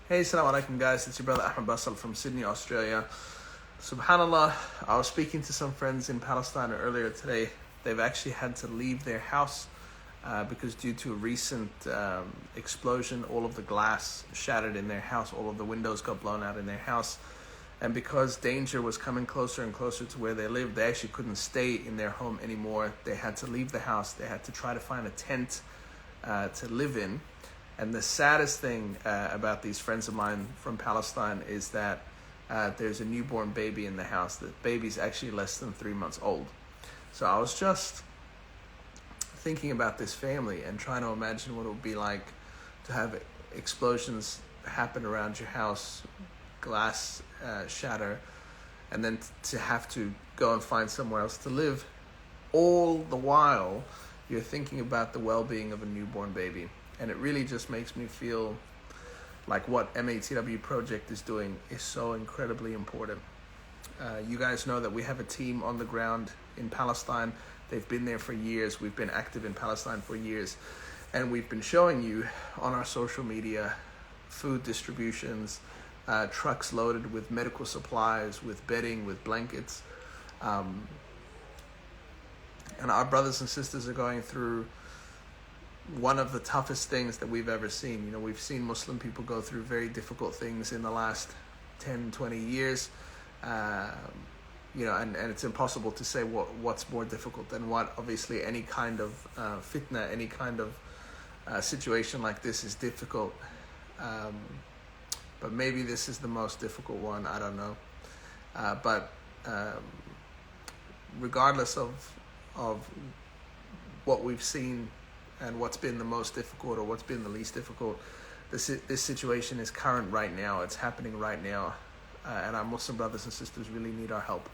Hey, assalamu alaikum guys, it's your brother Ahmed Basal from Sydney, Australia. Subhanallah, I was speaking to some friends in Palestine earlier today. They've actually had to leave their house because due to a recent explosion, all of the glass shattered in their house, all of the windows got blown out in their house. And because danger was coming closer and closer to where they lived, they actually couldn't stay in their home anymore. They had to leave the house. They had to try to find a tent to live in. And the saddest thing about these friends of mine from Palestine is that there's a newborn baby in the house. The baby's actually less than 3 months old. So I was just thinking about this family and trying to imagine what it would be like to have explosions happen around your house, glass shatter, and then to have to go and find somewhere else to live. All the while, you're thinking about the well-being of a newborn baby. And it really just makes me feel like what Matw Project is doing is so incredibly important. You guys know that we have a team on the ground in Palestine. They've been there for years. We've been active in Palestine for years. And we've been showing you on our social media food distributions, trucks loaded with medical supplies, with bedding, with blankets. And our brothers and sisters are going through one of the toughest things that we've ever seen. You know, we've seen Muslim people go through very difficult things in the last 10, 20 years. And it's impossible to say what's more difficult than what. Obviously, any kind of fitna, any kind of situation like this is difficult. But maybe this is the most difficult one. I don't know. But regardless of what we've seen and what's been the most difficult or what's been the least difficult, this situation is current right now. It's happening right now. And our Muslim brothers and sisters really need our help.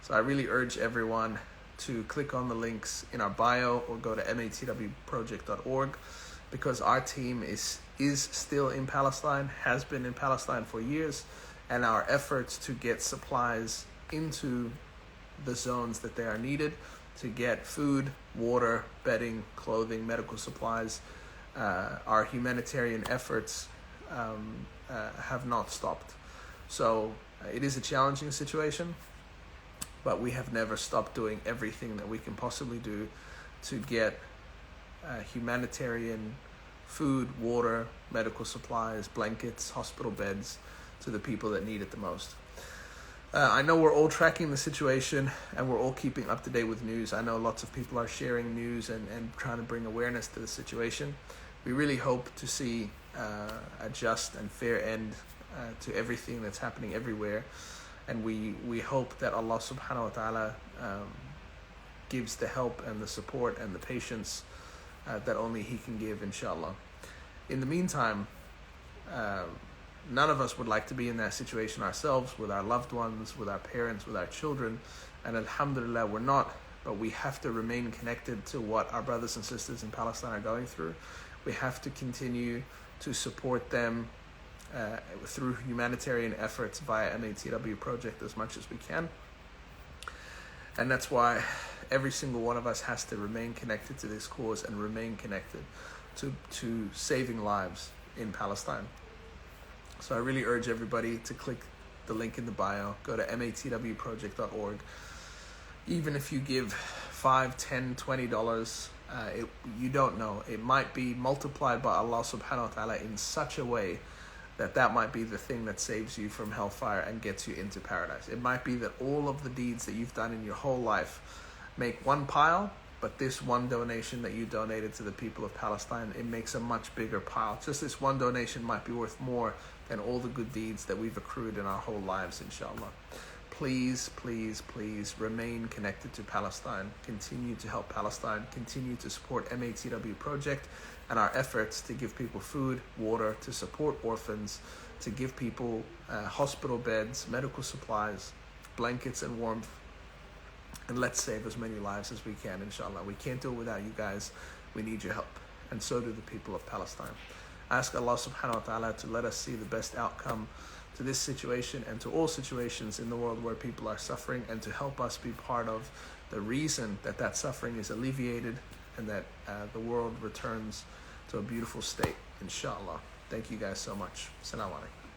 So I really urge everyone to click on the links in our bio or go to matwproject.org, because our team is still in Palestine, has been in Palestine for years, and our efforts to get supplies into the zones that they are needed, to get food, water, bedding, clothing, medical supplies, our humanitarian efforts have not stopped. So it is a challenging situation, but we have never stopped doing everything that we can possibly do to get humanitarian food, water, medical supplies, blankets, hospital beds to the people that need it the most. I know we're all tracking the situation and we're all keeping up to date with news. I know lots of people are sharing news and trying to bring awareness to the situation. We really hope to see a just and fair end to everything that's happening everywhere. And we hope that Allah subhanahu wa ta'ala gives the help and the support and the patience that only He can give, inshallah. In the meantime, none of us would like to be in that situation ourselves, with our loved ones, with our parents, with our children. And alhamdulillah, we're not. But we have to remain connected to what our brothers and sisters in Palestine are going through. We have to continue to support them through humanitarian efforts via Matw Project as much as we can. And that's why every single one of us has to remain connected to this cause and remain connected to saving lives in Palestine. So I really urge everybody to click the link in the bio, go to matwproject.org. Even if you give $5, $10, $20, you don't know. It might be multiplied by Allah subhanahu wa ta'ala in such a way that might be the thing that saves you from hellfire and gets you into paradise. It might be that all of the deeds that you've done in your whole life make one pile, but this one donation that you donated to the people of Palestine, it makes a much bigger pile. Just this one donation might be worth more than all the good deeds that we've accrued in our whole lives, inshallah. Please, please, please remain connected to Palestine. Continue to help Palestine. Continue to support Matw Project and our efforts to give people food, water, to support orphans, to give people hospital beds, medical supplies, blankets and warmth. And let's save as many lives as we can, inshallah. We can't do it without you guys. We need your help. And so do the people of Palestine. Ask Allah subhanahu wa ta'ala to let us see the best outcome to this situation and to all situations in the world where people are suffering, and to help us be part of the reason that suffering is alleviated and that the world returns to a beautiful state, inshallah. Thank you guys so much. Assalamu alaikum.